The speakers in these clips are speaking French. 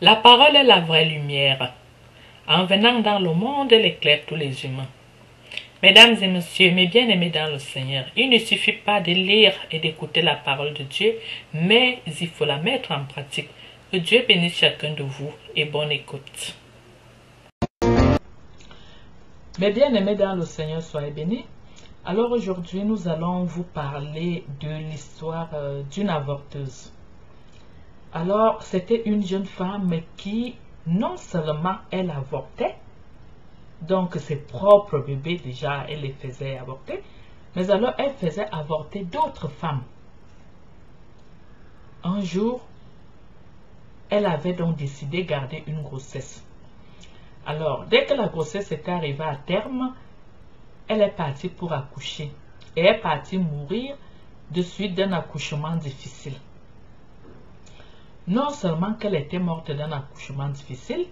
La parole est la vraie lumière. En venant dans le monde, elle éclaire tous les humains. Mesdames et messieurs, mes bien-aimés dans le Seigneur, il ne suffit pas de lire et d'écouter la parole de Dieu, mais il faut la mettre en pratique. Que Dieu bénisse chacun de vous et bonne écoute. Mes bien-aimés dans le Seigneur, soyez bénis. Alors aujourd'hui, nous allons vous parler de l'histoire d'une avorteuse. Alors, c'était une jeune femme qui, non seulement elle avortait, donc ses propres bébés déjà, elle les faisait avorter, mais alors elle faisait avorter d'autres femmes. Un jour, elle avait donc décidé de garder une grossesse. Alors, dès que la grossesse était arrivée à terme, elle est partie pour accoucher. Et elle est partie mourir de suite d'un accouchement difficile. Non seulement qu'elle était morte d'un accouchement difficile,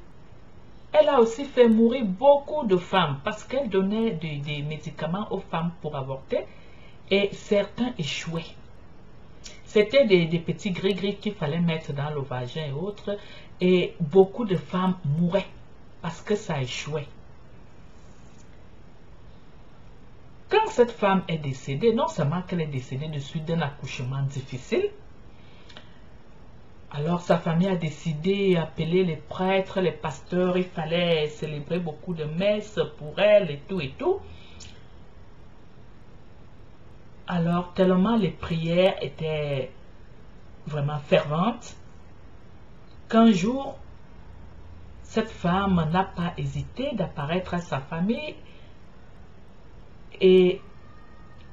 elle a aussi fait mourir beaucoup de femmes parce qu'elle donnait des médicaments aux femmes pour avorter et certains échouaient. C'était des petits gris-gris qu'il fallait mettre dans le vagin et autres et beaucoup de femmes mouraient parce que ça échouait. Quand cette femme est décédée, non seulement qu'elle est décédée de suite d'un accouchement difficile, alors sa famille a décidé d'appeler les prêtres, les pasteurs, il fallait célébrer beaucoup de messes pour elle et tout et tout. Alors tellement les prières étaient vraiment ferventes qu'un jour, cette femme n'a pas hésité d'apparaître à sa famille et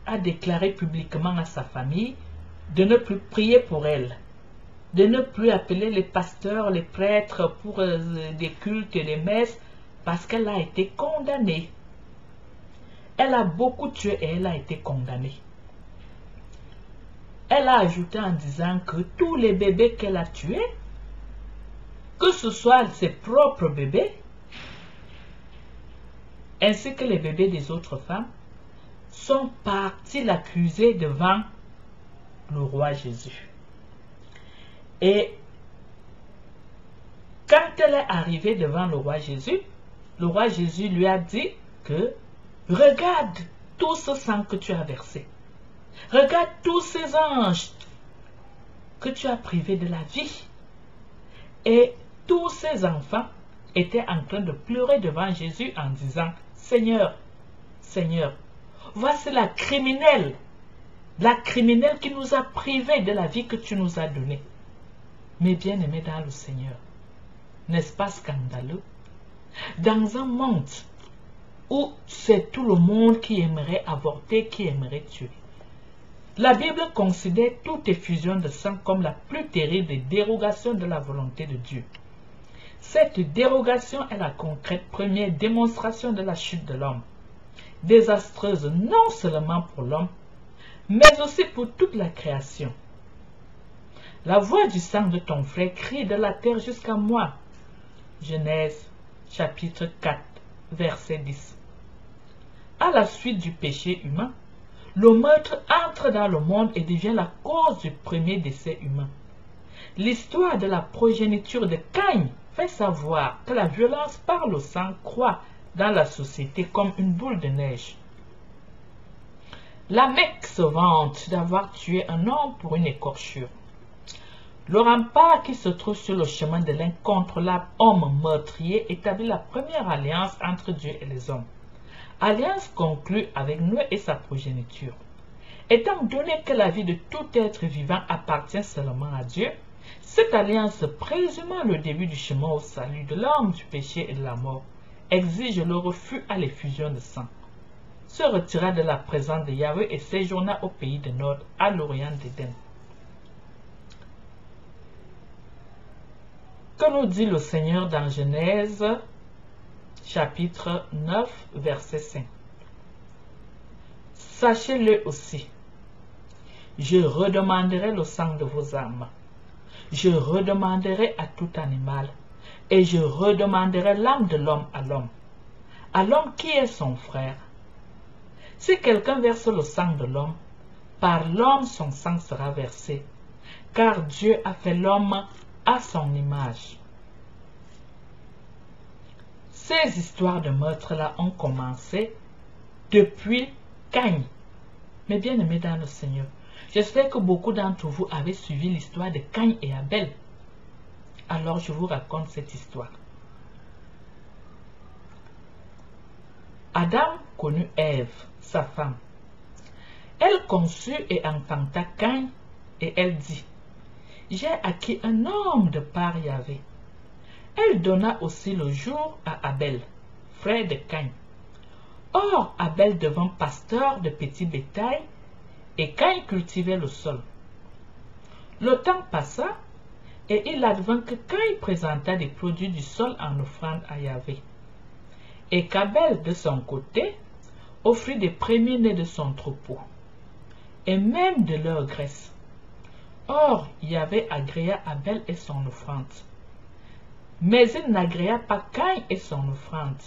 a déclaré publiquement à sa famille de ne plus prier pour elle, de ne plus appeler les pasteurs, les prêtres pour des cultes et des messes parce qu'elle a été condamnée. Elle a beaucoup tué et elle a été condamnée. Elle a ajouté en disant que tous les bébés qu'elle a tués, que ce soit ses propres bébés, ainsi que les bébés des autres femmes, sont partis l'accuser devant le roi Jésus. Et quand elle est arrivée devant le roi Jésus lui a dit que regarde tout ce sang que tu as versé. Regarde tous ces anges que tu as privés de la vie. Et tous ces enfants étaient en train de pleurer devant Jésus en disant, Seigneur, Seigneur, voici la criminelle qui nous a privés de la vie que tu nous as donnée. Mes bien-aimés dans le Seigneur, n'est-ce pas scandaleux? Dans un monde où c'est tout le monde qui aimerait avorter, qui aimerait tuer, la Bible considère toute effusion de sang comme la plus terrible des dérogations de la volonté de Dieu. Cette dérogation est la concrète première démonstration de la chute de l'homme, désastreuse non seulement pour l'homme, mais aussi pour toute la création. La voix du sang de ton frère crie de la terre jusqu'à moi. Genèse chapitre 4, verset 10. À la suite du péché humain, le meurtre entre dans le monde et devient la cause du premier décès humain. L'histoire de la progéniture de Caïn fait savoir que la violence par le sang croît dans la société comme une boule de neige. La Mecque se vante d'avoir tué un homme pour une écorchure. Le rempart qui se trouve sur le chemin de l'incontrôlable homme meurtrier établit la première alliance entre Dieu et les hommes. Alliance conclue avec Noé et sa progéniture. Étant donné que la vie de tout être vivant appartient seulement à Dieu, cette alliance, présumant le début du chemin au salut de l'homme, du péché et de la mort, exige le refus à l'effusion de sang. Se retira de la présence de Yahweh et séjourna au pays de Nod, à l'orient d'Éden. Que nous dit le Seigneur dans Genèse, chapitre 9, verset 5. Sachez-le aussi, je redemanderai le sang de vos âmes, je redemanderai à tout animal, et je redemanderai l'âme de l'homme à l'homme qui est son frère. Si quelqu'un verse le sang de l'homme, par l'homme son sang sera versé, car Dieu a fait l'homme à son image. Ces histoires de meurtre-là ont commencé depuis Caïn. Mais bien aimés dans le Seigneur, j'espère que beaucoup d'entre vous avez suivi l'histoire de Caïn et Abel. Alors je vous raconte cette histoire. Adam connut Ève, sa femme. Elle conçut et enfanta Caïn, et elle dit, « J'ai acquis un homme de par Yahvé. » Elle donna aussi le jour à Abel, frère de Caïn. Or, Abel devint pasteur de petits bétail, et Caïn cultivait le sol. Le temps passa, et il advint que Caïn présenta des produits du sol en offrande à Yahvé, et qu'Abel, de son côté, offrit des premiers-nés de son troupeau, et même de leur graisse. Or, Yahvé agréa Abel et son offrande, mais il n'agréa pas Caïn et son offrande.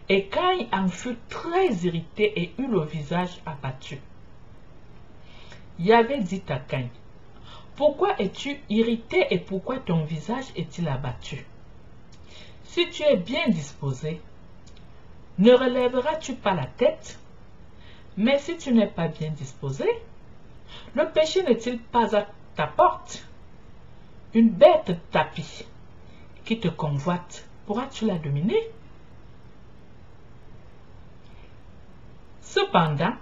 Et Caïn en fut très irrité et eut le visage abattu. Yahvé dit à Caïn, « Pourquoi es-tu irrité et pourquoi ton visage est-il abattu? Si tu es bien disposé, ne relèveras-tu pas la tête? Mais si tu n'es pas bien disposé, le péché n'est-il pas à ta porte? Une bête tapie qui te convoite, pourras-tu la dominer? » Cependant,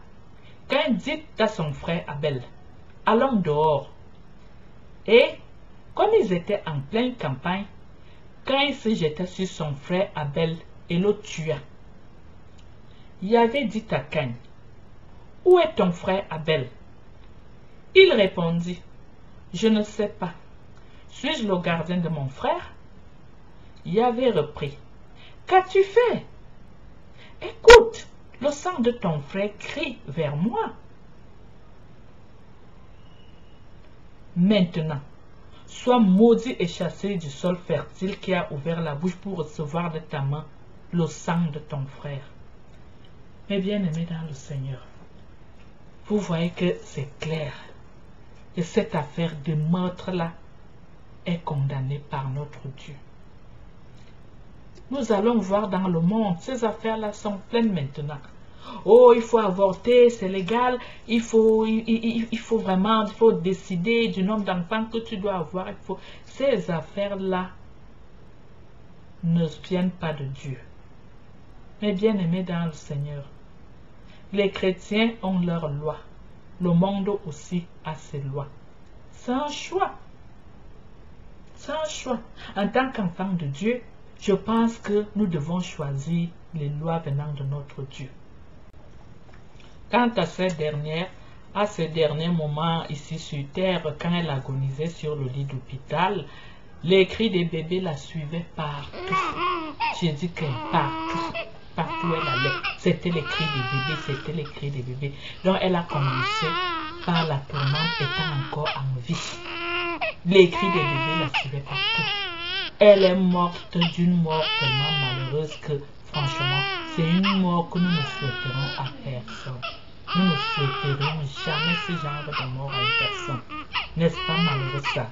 Caïn dit à son frère Abel, « Allons dehors. » Et, comme ils étaient en pleine campagne, Caïn se jeta sur son frère Abel et le tua. Yahvé dit à Caïn, « Où est ton frère Abel? » Il répondit, « Je ne sais pas. Suis-je le gardien de mon frère? » Yahvé reprit, « Qu'as-tu fait? Écoute, le sang de ton frère crie vers moi. Maintenant, sois maudit et chassé du sol fertile qui a ouvert la bouche pour recevoir de ta main le sang de ton frère. » Mais bien aimés dans le Seigneur, vous voyez que c'est clair. Et cette affaire de meurtre-là est condamnée par notre Dieu. Nous allons voir dans le monde, ces affaires-là sont pleines maintenant. Oh, il faut avorter, c'est légal. Il faut décider du nombre d'enfants que tu dois avoir. Ces affaires-là ne viennent pas de Dieu. Mais bien aimés dans le Seigneur, les chrétiens ont leurs lois. Le monde aussi a ses lois. C'est un choix. C'est un choix. En tant qu'enfant de Dieu, je pense que nous devons choisir les lois venant de notre Dieu. Quant à cette dernière, à ce dernier moment ici sur terre, quand elle agonisait sur le lit d'hôpital, les cris des bébés la suivaient partout. J'ai dit qu'elle partout. Partout où elle allait, c'était les cris des bébés, c'était les cris des bébés. Donc elle a commencé par la tourmente étant encore en vie. Les cris des bébés la suivaient partout. Elle est morte d'une mort tellement malheureuse que, franchement, c'est une mort que nous ne souhaiterons à personne. Nous ne souhaiterons jamais ce genre de mort à une personne. N'est-ce pas malheureux ça?